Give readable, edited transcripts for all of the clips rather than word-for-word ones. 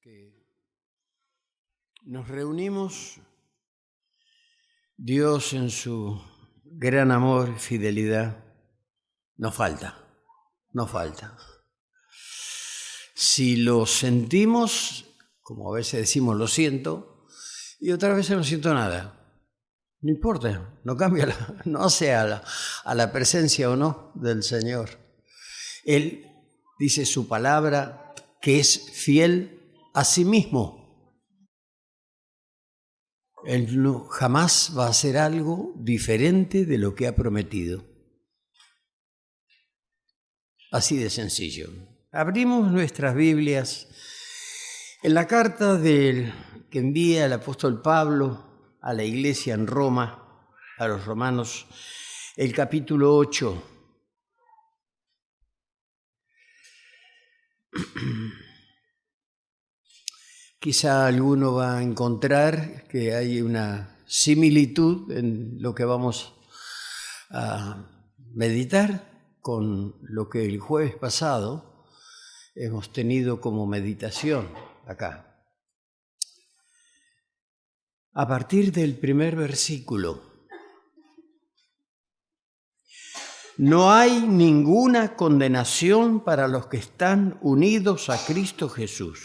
que nos reunimos, Dios en su gran amor y fidelidad nos falta. Si lo sentimos, como a veces decimos lo siento, y otras veces no siento nada. No importa, no cambia, no hace a la presencia o no del Señor. Él dice su palabra que es fiel a sí mismo. Él jamás va a hacer algo diferente de lo que ha prometido. Así de sencillo. Abrimos nuestras Biblias en la carta que envía el apóstol Pablo a la iglesia en Roma, a los romanos, el capítulo 8. Quizá alguno va a encontrar que hay una similitud en lo que vamos a meditar con lo que el jueves pasado hemos tenido como meditación acá. A partir del primer versículo: no hay ninguna condenación para los que están unidos a Cristo Jesús,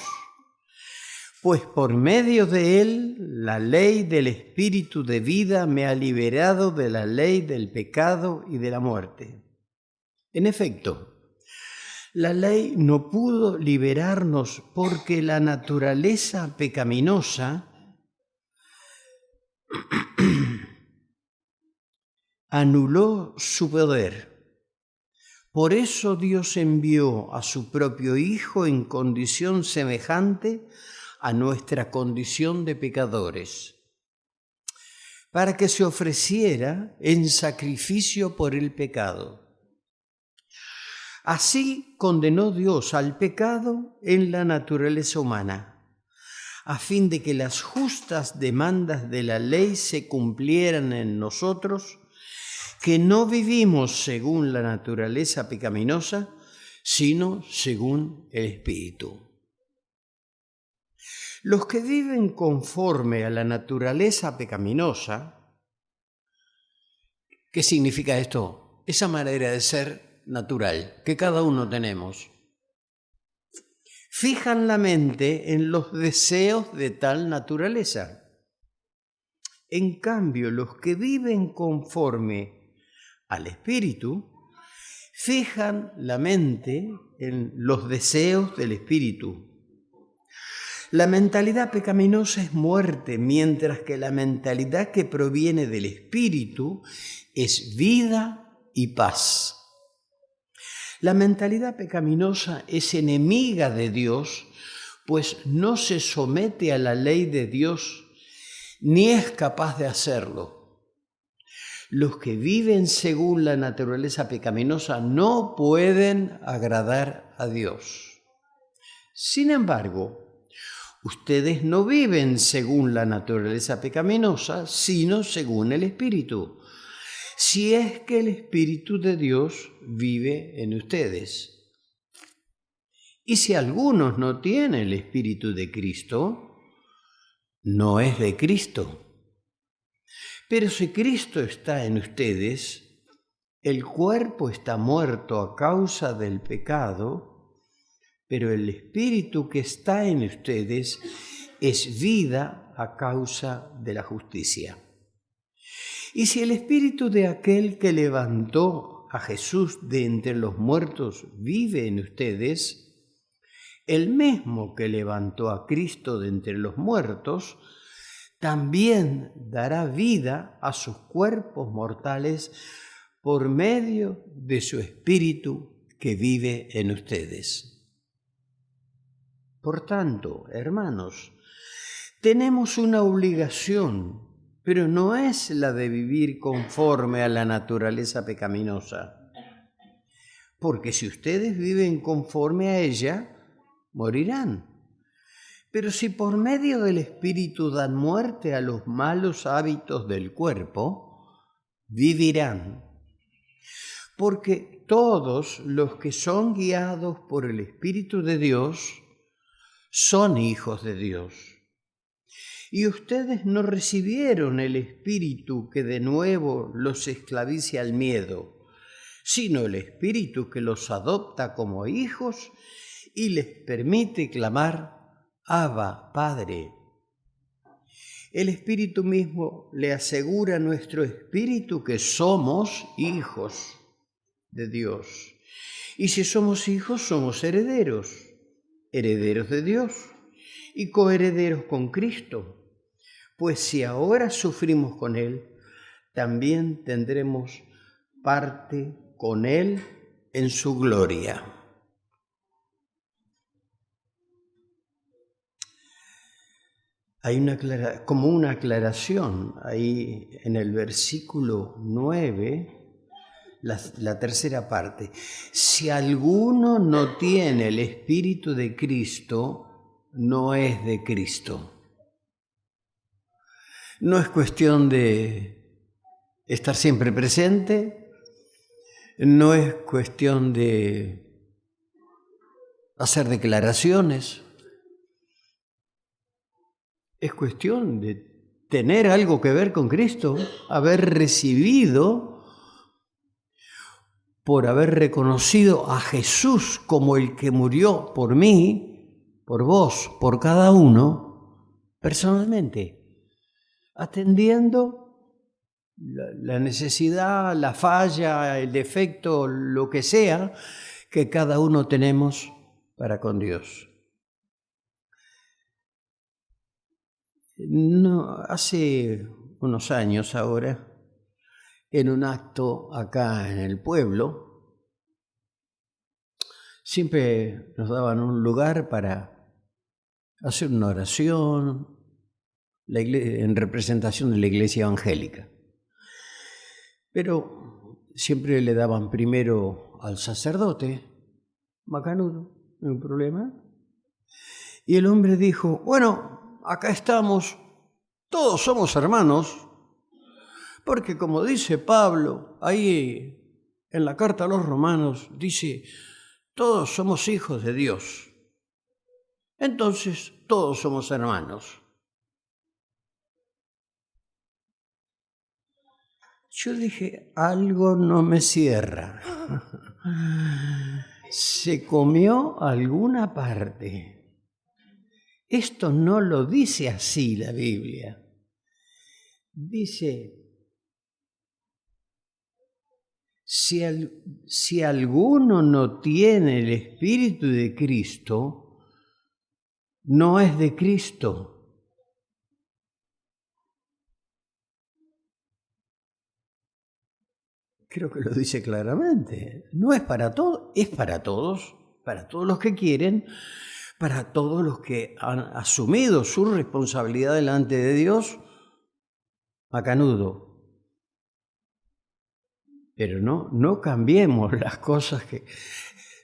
pues por medio de Él la ley del Espíritu de vida me ha liberado de la ley del pecado y de la muerte. En efecto, la ley no pudo liberarnos porque la naturaleza pecaminosa anuló su poder. Por eso Dios envió a su propio Hijo en condición semejante a nuestra condición de pecadores, para que se ofreciera en sacrificio por el pecado. Así condenó Dios al pecado en la naturaleza humana, a fin de que las justas demandas de la ley se cumplieran en nosotros, que no vivimos según la naturaleza pecaminosa, sino según el Espíritu. Los que viven conforme a la naturaleza pecaminosa, ¿qué significa esto? Esa manera de ser natural que cada uno tenemos. Fijan la mente en los deseos de tal naturaleza. En cambio, los que viven conforme al Espíritu, fijan la mente en los deseos del Espíritu. La mentalidad pecaminosa es muerte, mientras que la mentalidad que proviene del Espíritu es vida y paz. La mentalidad pecaminosa es enemiga de Dios, pues no se somete a la ley de Dios ni es capaz de hacerlo. Los que viven según la naturaleza pecaminosa no pueden agradar a Dios. Sin embargo, ustedes no viven según la naturaleza pecaminosa, sino según el Espíritu, si es que el Espíritu de Dios vive en ustedes. Y si algunos no tienen el Espíritu de Cristo, no es de Cristo. Pero si Cristo está en ustedes, el cuerpo está muerto a causa del pecado, pero el Espíritu que está en ustedes es vida a causa de la justicia. Y si el Espíritu de aquel que levantó a Jesús de entre los muertos vive en ustedes, el mismo que levantó a Cristo de entre los muertos, también dará vida a sus cuerpos mortales por medio de su Espíritu que vive en ustedes. Por tanto, hermanos, tenemos una obligación, pero no es la de vivir conforme a la naturaleza pecaminosa. Porque si ustedes viven conforme a ella, morirán. Pero si por medio del Espíritu dan muerte a los malos hábitos del cuerpo, vivirán. Porque todos los que son guiados por el Espíritu de Dios son hijos de Dios. Y ustedes no recibieron el espíritu que de nuevo los esclavice al miedo, sino el espíritu que los adopta como hijos y les permite clamar: Abba, Padre. El Espíritu mismo le asegura a nuestro espíritu que somos hijos de Dios. Y si somos hijos, somos herederos, herederos de Dios y coherederos con Cristo. Pues si ahora sufrimos con Él, también tendremos parte con Él en su gloria. Hay como una aclaración ahí en el versículo 9, la tercera parte. Si alguno no tiene el Espíritu de Cristo, no es de Cristo. No es cuestión de estar siempre presente, no es cuestión de hacer declaraciones. Es cuestión de tener algo que ver con Cristo, haber recibido, por haber reconocido a Jesús como el que murió por mí, por vos, por cada uno, personalmente, atendiendo la necesidad, la falla, el defecto, lo que sea que cada uno tenemos para con Dios. No, hace unos años ahora, en un acto acá en el pueblo, siempre nos daban un lugar para hacer una oración en representación de la iglesia evangélica. Pero siempre le daban primero al sacerdote, macanudo, no hay problema. Y el hombre dijo: bueno, acá estamos, todos somos hermanos, porque como dice Pablo, ahí en la carta a los Romanos, dice: todos somos hijos de Dios. Entonces, todos somos hermanos. Yo dije: algo no me cierra. Se comió alguna parte. Esto no lo dice así la Biblia. Dice: si alguno no tiene el Espíritu de Cristo, no es de Cristo. Creo que lo dice claramente. No es para todos, es para todos los que quieren, para todos los que han asumido su responsabilidad delante de Dios, macanudo. Pero no cambiemos las cosas que...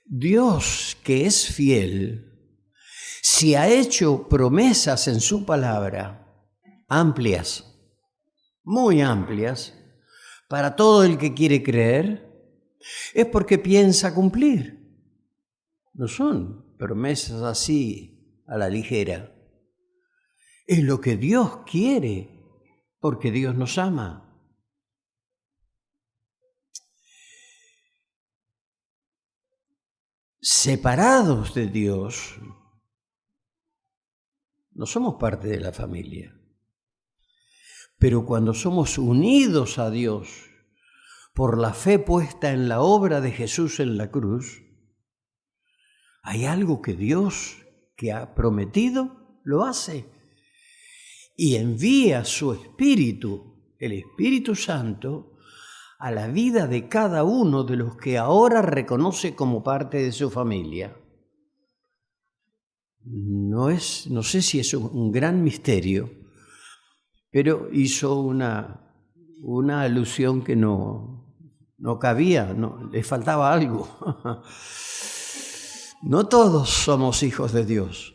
Dios, que es fiel, si ha hecho promesas en su palabra, amplias, muy amplias, para todo el que quiere creer, es porque piensa cumplir. No son promesas así a la ligera. Es lo que Dios quiere, porque Dios nos ama. Separados de Dios, no somos parte de la familia. Pero cuando somos unidos a Dios por la fe puesta en la obra de Jesús en la cruz, hay algo que Dios, que ha prometido, lo hace. Y envía su Espíritu, el Espíritu Santo, a la vida de cada uno de los que ahora reconoce como parte de su familia. No sé si es un gran misterio, pero hizo una alusión que no cabía, le faltaba algo. No todos somos hijos de Dios,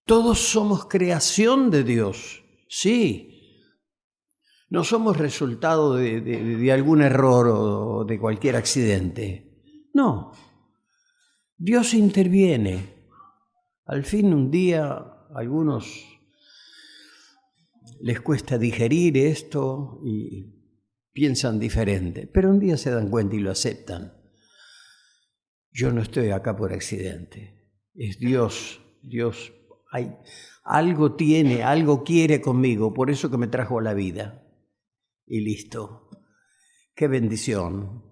todos somos creación de Dios, sí. No somos resultado de algún error o de cualquier accidente. No. Dios interviene Al fin un día a algunos les cuesta digerir esto y piensan diferente, pero un día se dan cuenta y lo aceptan. Yo no estoy acá por accidente, es Dios. Dios algo tiene, algo quiere conmigo, por eso que me trajo a la vida. Y listo. ¡Qué bendición!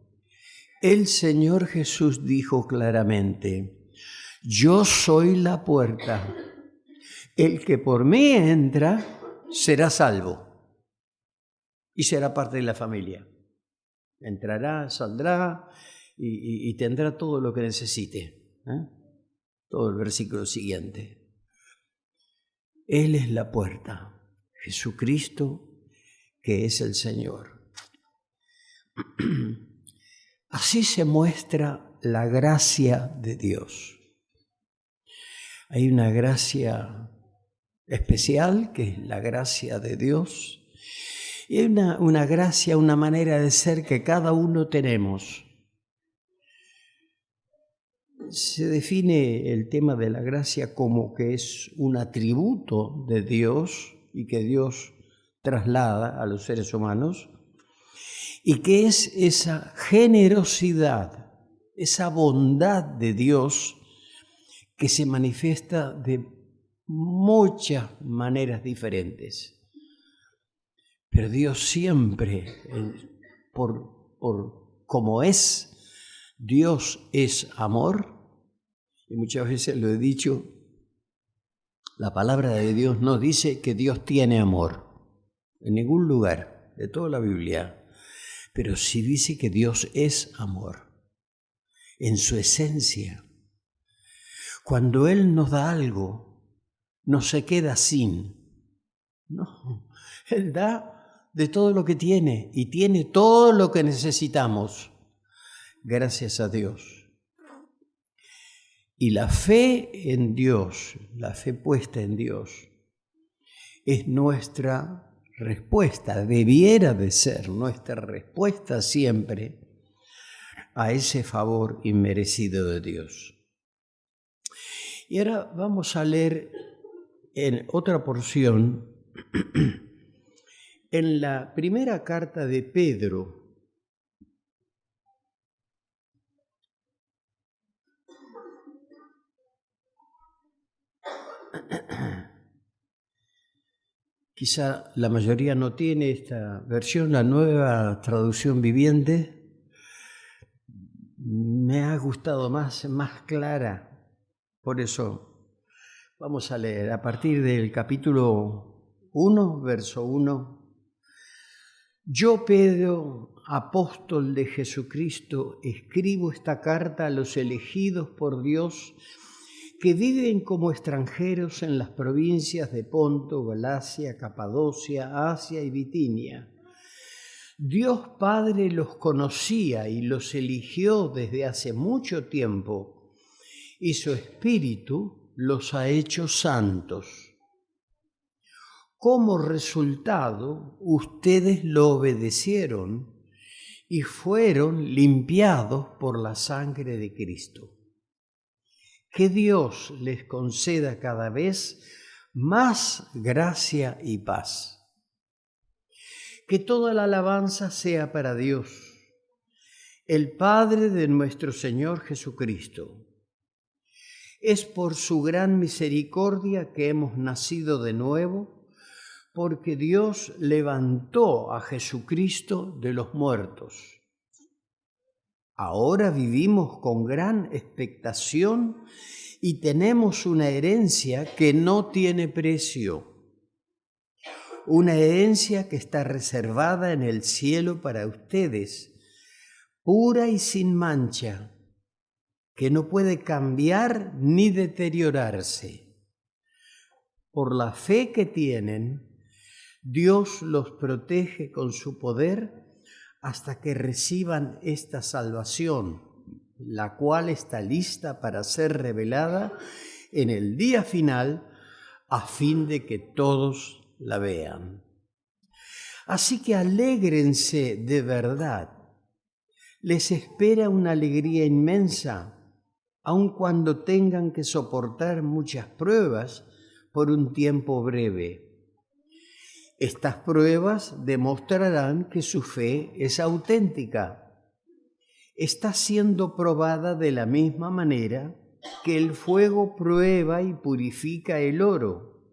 El Señor Jesús dijo claramente: yo soy la puerta. El que por mí entra será salvo y será parte de la familia. Entrará, saldrá y tendrá todo lo que necesite. Todo el versículo siguiente. Él es la puerta, Jesucristo, que es el Señor. Así se muestra la gracia de Dios. Hay una gracia especial, que es la gracia de Dios, y hay una gracia, una manera de ser que cada uno tenemos. Se define el tema de la gracia como que es un atributo de Dios y que Dios traslada a los seres humanos, y que es esa generosidad, esa bondad de Dios que se manifiesta de muchas maneras diferentes. Pero Dios siempre, como es, Dios es amor, y muchas veces lo he dicho, la palabra de Dios no dice que Dios tiene amor, en ningún lugar de toda la Biblia, pero sí dice que Dios es amor, en su esencia. Cuando Él nos da algo, no se queda sin, no, Él da de todo lo que tiene y tiene todo lo que necesitamos, gracias a Dios. Y la fe en Dios, la fe puesta en Dios, es nuestra respuesta, debiera de ser nuestra respuesta siempre a ese favor inmerecido de Dios. Y ahora vamos a leer en otra porción, en la primera carta de Pedro. Quizá la mayoría no tiene esta versión, la nueva traducción viviente. Me ha gustado más clara. Por eso vamos a leer a partir del capítulo 1, verso 1. Yo, Pedro, apóstol de Jesucristo, escribo esta carta a los elegidos por Dios que viven como extranjeros en las provincias de Ponto, Galacia, Capadocia, Asia y Bitinia. Dios Padre los conocía y los eligió desde hace mucho tiempo, y su Espíritu los ha hecho santos. Como resultado, ustedes lo obedecieron y fueron limpiados por la sangre de Cristo. Que Dios les conceda cada vez más gracia y paz. Que toda la alabanza sea para Dios, el Padre de nuestro Señor Jesucristo. Es por su gran misericordia que hemos nacido de nuevo, porque Dios levantó a Jesucristo de los muertos. Ahora vivimos con gran expectación y tenemos una herencia que no tiene precio. Una herencia que está reservada en el cielo para ustedes, pura y sin mancha, que no puede cambiar ni deteriorarse. Por la fe que tienen, Dios los protege con su poder hasta que reciban esta salvación, la cual está lista para ser revelada en el día final a fin de que todos la vean. Así que alégrense de verdad. Les espera una alegría inmensa, aun cuando tengan que soportar muchas pruebas por un tiempo breve. Estas pruebas demostrarán que su fe es auténtica. Está siendo probada de la misma manera que el fuego prueba y purifica el oro,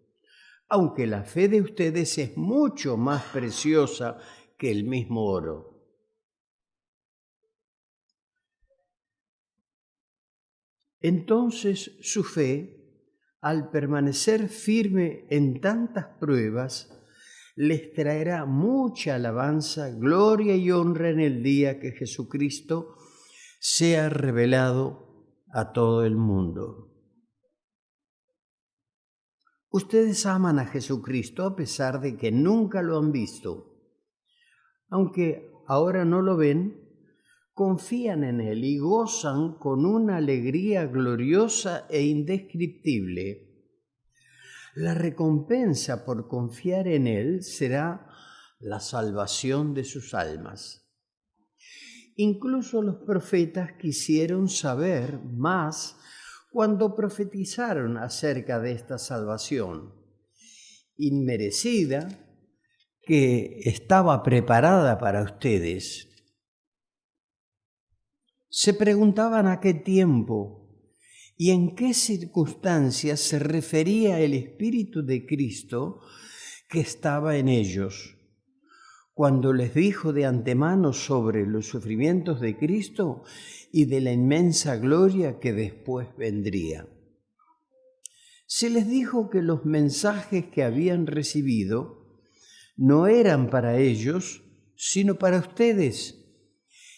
aunque la fe de ustedes es mucho más preciosa que el mismo oro. Entonces su fe, al permanecer firme en tantas pruebas, les traerá mucha alabanza, gloria y honra en el día que Jesucristo sea revelado a todo el mundo. Ustedes aman a Jesucristo a pesar de que nunca lo han visto. Aunque ahora no lo ven, confían en Él y gozan con una alegría gloriosa e indescriptible. La recompensa por confiar en Él será la salvación de sus almas. Incluso los profetas quisieron saber más cuando profetizaron acerca de esta salvación inmerecida que estaba preparada para ustedes. Se preguntaban a qué tiempo y en qué circunstancias se refería el Espíritu de Cristo que estaba en ellos, cuando les dijo de antemano sobre los sufrimientos de Cristo y de la inmensa gloria que después vendría. Se les dijo que los mensajes que habían recibido no eran para ellos, sino para ustedes.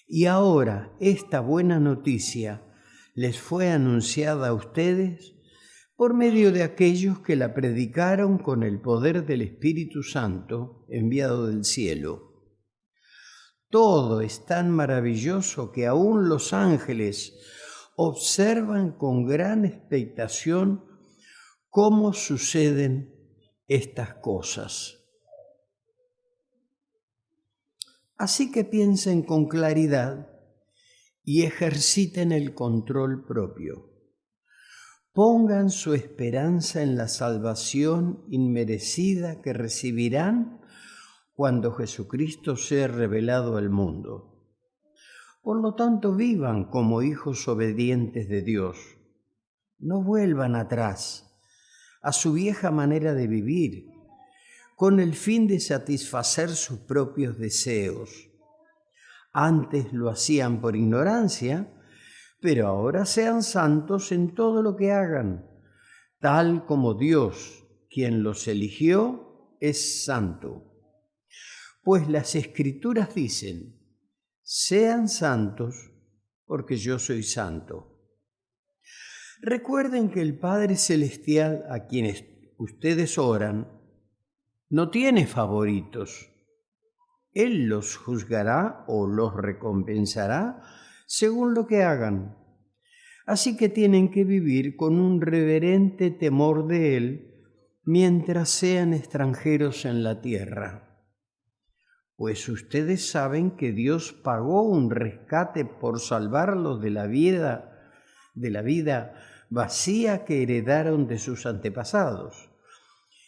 Y ahora esta buena noticia les fue anunciada a ustedes por medio de aquellos que la predicaron con el poder del Espíritu Santo enviado del cielo. Todo es tan maravilloso que aún los ángeles observan con gran expectación cómo suceden estas cosas. Así que piensen con claridad y ejerciten el control propio. Pongan su esperanza en la salvación inmerecida que recibirán cuando Jesucristo sea revelado al mundo. Por lo tanto, vivan como hijos obedientes de Dios. No vuelvan atrás a su vieja manera de vivir, con el fin de satisfacer sus propios deseos. Antes lo hacían por ignorancia, pero ahora sean santos en todo lo que hagan, tal como Dios, quien los eligió, es santo. Pues las Escrituras dicen, sean santos porque yo soy santo. Recuerden que el Padre Celestial a quienes ustedes oran no tiene favoritos. Él los juzgará o los recompensará según lo que hagan. Así que tienen que vivir con un reverente temor de Él mientras sean extranjeros en la tierra. Pues ustedes saben que Dios pagó un rescate por salvarlos de la vida vacía que heredaron de sus antepasados.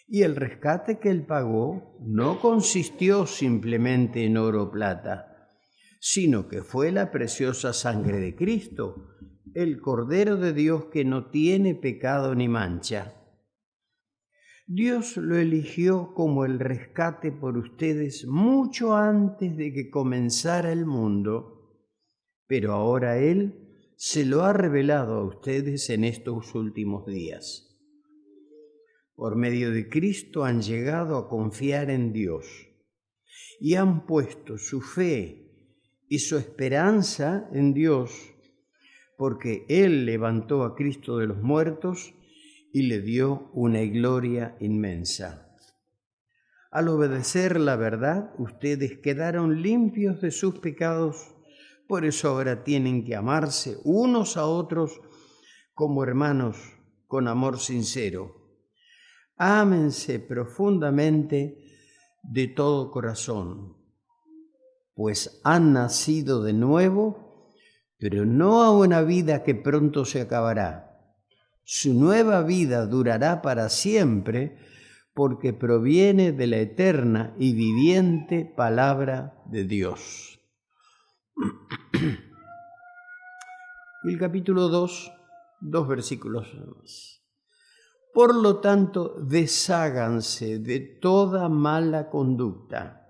Y el rescate que Él pagó no consistió simplemente en oro o plata, sino que fue la preciosa sangre de Cristo, el Cordero de Dios que no tiene pecado ni mancha. Dios lo eligió como el rescate por ustedes mucho antes de que comenzara el mundo, pero ahora Él se lo ha revelado a ustedes en estos últimos días. Por medio de Cristo han llegado a confiar en Dios y han puesto su fe y su esperanza en Dios, porque Él levantó a Cristo de los muertos y le dio una gloria inmensa. Al obedecer la verdad, ustedes quedaron limpios de sus pecados, por eso ahora tienen que amarse unos a otros como hermanos con amor sincero. Ámense profundamente de todo corazón, pues han nacido de nuevo pero no a una vida que pronto se acabará. Su nueva vida durará para siempre porque proviene de la eterna y viviente palabra de Dios. El capítulo 2, 2 versículos más. Por lo tanto, desháganse de toda mala conducta.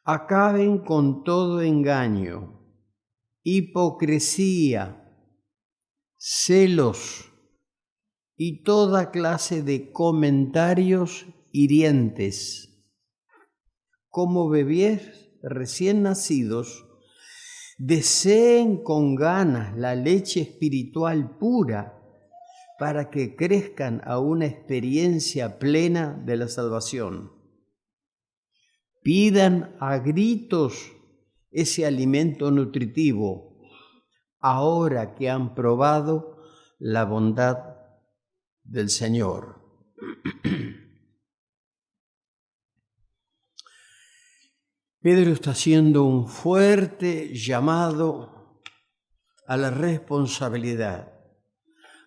Acaben con todo engaño, hipocresía, celos y toda clase de comentarios hirientes. Como bebés recién nacidos, deseen con ganas la leche espiritual pura para que crezcan a una experiencia plena de la salvación. Pidan a gritos ese alimento nutritivo, ahora que han probado la bondad del Señor. Pedro está haciendo un fuerte llamado a la responsabilidad,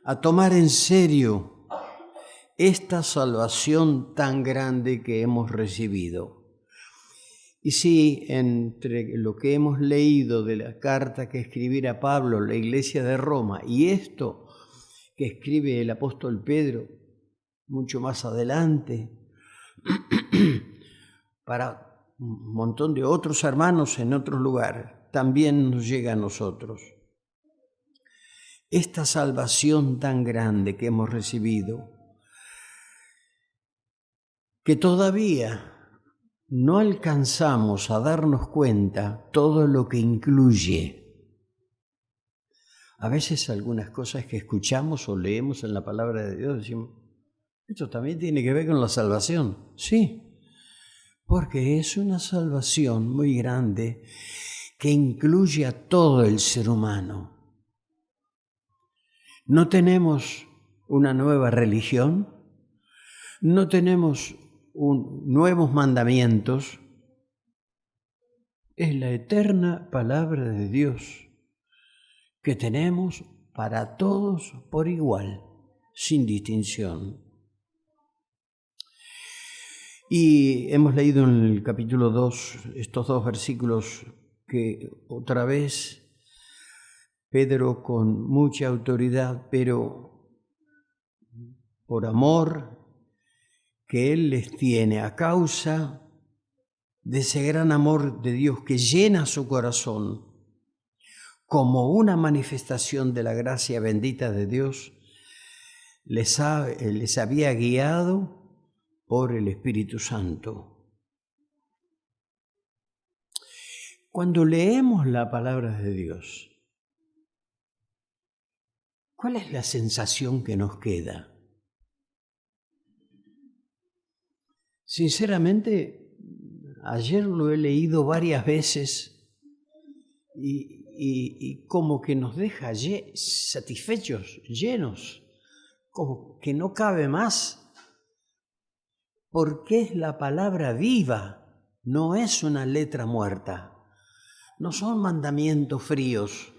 a tomar en serio esta salvación tan grande que hemos recibido. Y sí, entre lo que hemos leído de la carta que escribiera Pablo a la iglesia de Roma y esto que escribe el apóstol Pedro mucho más adelante, para un montón de otros hermanos en otros lugares, también nos llega a nosotros. Esta salvación tan grande que hemos recibido, que todavía no alcanzamos a darnos cuenta todo lo que incluye. A veces algunas cosas que escuchamos o leemos en la palabra de Dios decimos, esto también tiene que ver con la salvación. Sí, porque es una salvación muy grande que incluye a todo el ser humano. No tenemos una nueva religión, no tenemos nuevos mandamientos, es la eterna palabra de Dios que tenemos para todos por igual, sin distinción. Y hemos leído en el capítulo 2 estos 2 versículos que otra vez Pedro con mucha autoridad, pero por amor que Él les tiene a causa de ese gran amor de Dios que llena su corazón como una manifestación de la gracia bendita de Dios, les había guiado por el Espíritu Santo. Cuando leemos la palabra de Dios, ¿cuál es la sensación que nos queda? Sinceramente, ayer lo he leído varias veces y como que nos deja satisfechos, llenos, como que no cabe más. Porque es la palabra viva, no es una letra muerta, no son mandamientos fríos,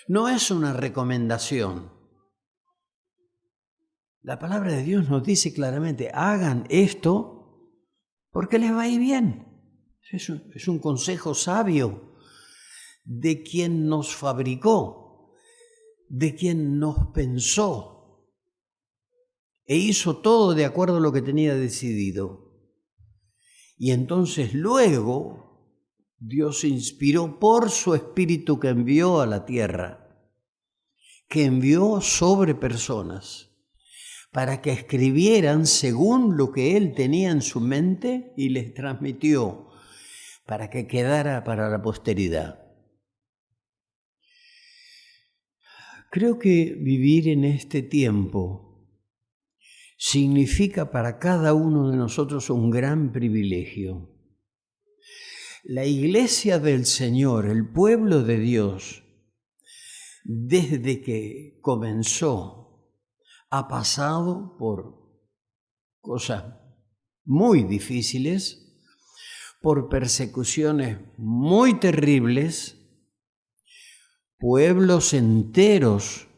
no es una recomendación. La palabra de Dios nos dice claramente, hagan esto porque les va a ir bien. Es un consejo sabio de quien nos fabricó, de quien nos pensó. E hizo todo de acuerdo a lo que tenía decidido. Y entonces luego Dios inspiró por su Espíritu que envió a la tierra, que envió sobre personas, para que escribieran según lo que Él tenía en su mente y les transmitió, para que quedara para la posteridad. Creo que vivir en este tiempo significa para cada uno de nosotros un gran privilegio. La iglesia del Señor, el pueblo de Dios, desde que comenzó, ha pasado por cosas muy difíciles, por persecuciones muy terribles, pueblos enteros,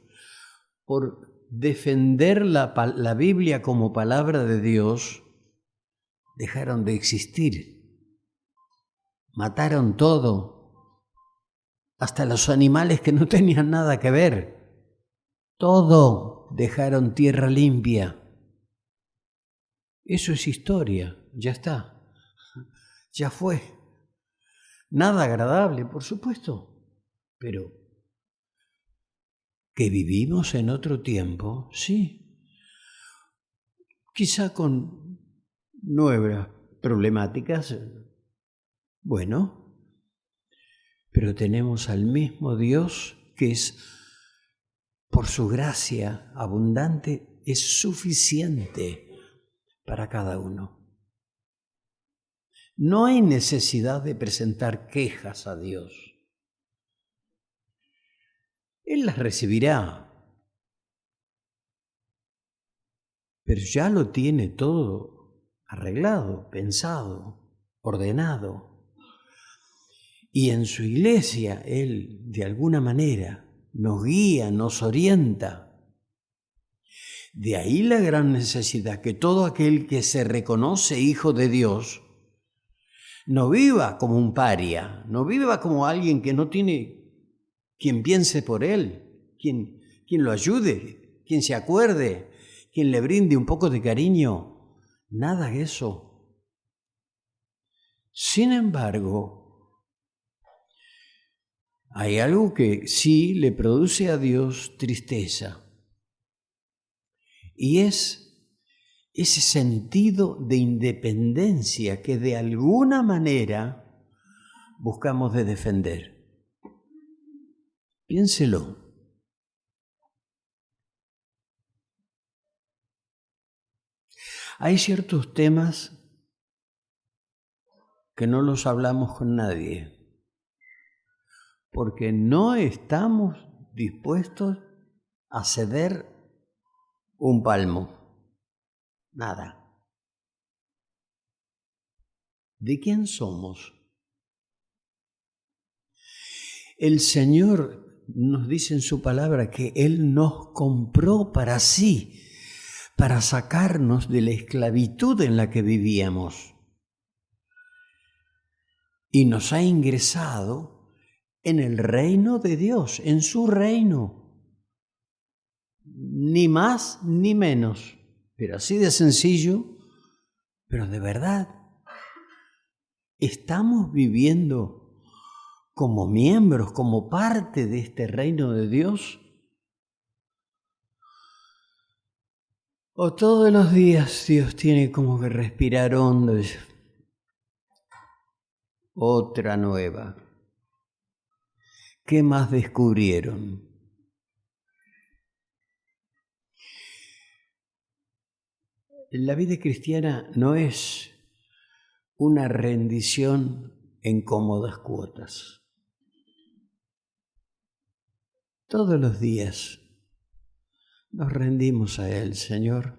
por defender la Biblia como palabra de Dios, dejaron de existir. Mataron todo, hasta los animales que no tenían nada que ver. Todo dejaron tierra limpia. Eso es historia, ya está, ya fue. Nada agradable, por supuesto, pero que vivimos en otro tiempo, sí. Quizá con nuevas problemáticas, bueno, pero tenemos al mismo Dios que es, por su gracia abundante, es suficiente para cada uno. No hay necesidad de presentar quejas a Dios. Él las recibirá, pero ya lo tiene todo arreglado, pensado, ordenado. Y en su iglesia Él, de alguna manera, nos guía, nos orienta. De ahí la gran necesidad que todo aquel que se reconoce hijo de Dios no viva como un paria, no viva como alguien que no tiene quien piense por él, quien lo ayude, quien se acuerde, quien le brinde un poco de cariño. Nada de eso. Sin embargo, hay algo que sí le produce a Dios tristeza. Y es ese sentido de independencia que de alguna manera buscamos de defender. Piénselo. Hay ciertos temas que no los hablamos con nadie, porque no estamos dispuestos a ceder un palmo. Nada. ¿De quién somos? El Señor nos dice en su palabra que Él nos compró para sí, para sacarnos de la esclavitud en la que vivíamos. Y nos ha ingresado en el reino de Dios, en su reino. Ni más ni menos, pero así de sencillo, pero de verdad. Estamos viviendo como miembros, como parte de este reino de Dios. O todos los días Dios tiene como que respirar hondo y dice, otra nueva. ¿Qué más descubrieron? La vida cristiana no es una rendición en cómodas cuotas. Todos los días nos rendimos a Él, Señor.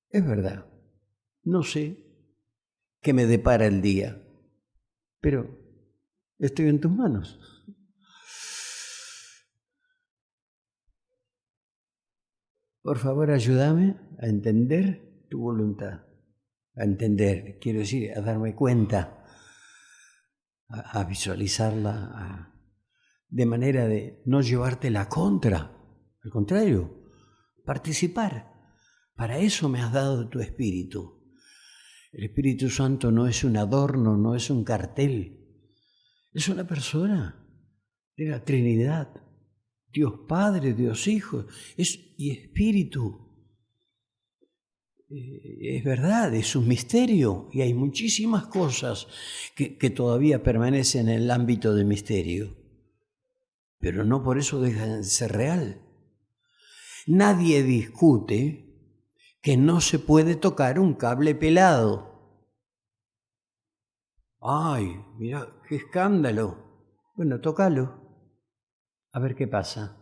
Es verdad, no sé qué me depara el día, pero estoy en tus manos. Por favor, ayúdame a entender tu voluntad. A entender, quiero decir, a darme cuenta, a visualizarla, de manera de no llevarte la contra. Al contrario, participar. Para eso me has dado tu Espíritu. El Espíritu Santo no es un adorno, no es un cartel. Es una persona de la Trinidad. Dios Padre, Dios Hijo y Espíritu. Es verdad, es un misterio y hay muchísimas cosas que todavía permanecen en el ámbito del misterio, pero no por eso dejan de ser real. Nadie discute que no se puede tocar un cable pelado. ¡Ay, mira, qué escándalo! Bueno, tócalo. A ver qué pasa.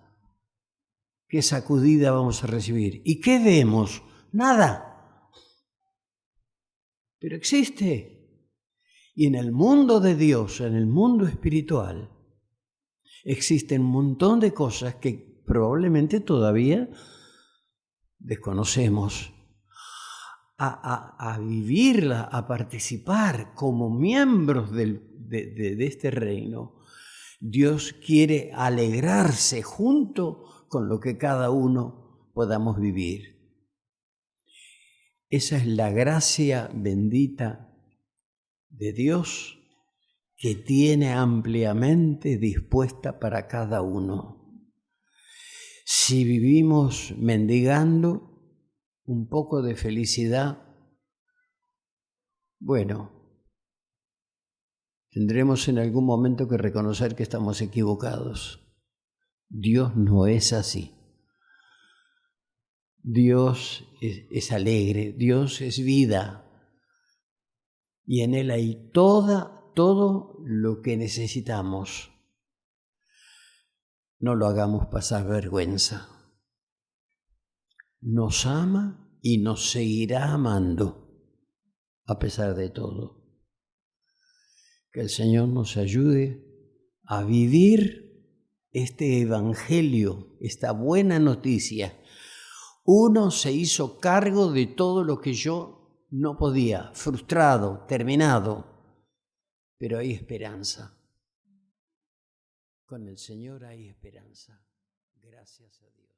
¿Qué sacudida vamos a recibir? ¿Y qué vemos? Nada. Pero existe. Y en el mundo de Dios, en el mundo espiritual, Existen un montón de cosas que probablemente todavía desconocemos. A vivirla, a participar como miembros de este reino. Dios quiere alegrarse junto con lo que cada uno podamos vivir. Esa es la gracia bendita de Dios que tiene ampliamente dispuesta para cada uno. Si vivimos mendigando un poco de felicidad, bueno, tendremos en algún momento que reconocer que estamos equivocados. Dios no es así. Dios es alegre, Dios es vida, y en Él hay todo lo que necesitamos. No lo hagamos pasar vergüenza. Nos ama y nos seguirá amando a pesar de todo. Que el Señor nos ayude a vivir este evangelio, esta buena noticia. Uno se hizo cargo de todo lo que yo no podía, frustrado, terminado, pero hay esperanza. Con el Señor hay esperanza. Gracias a Dios.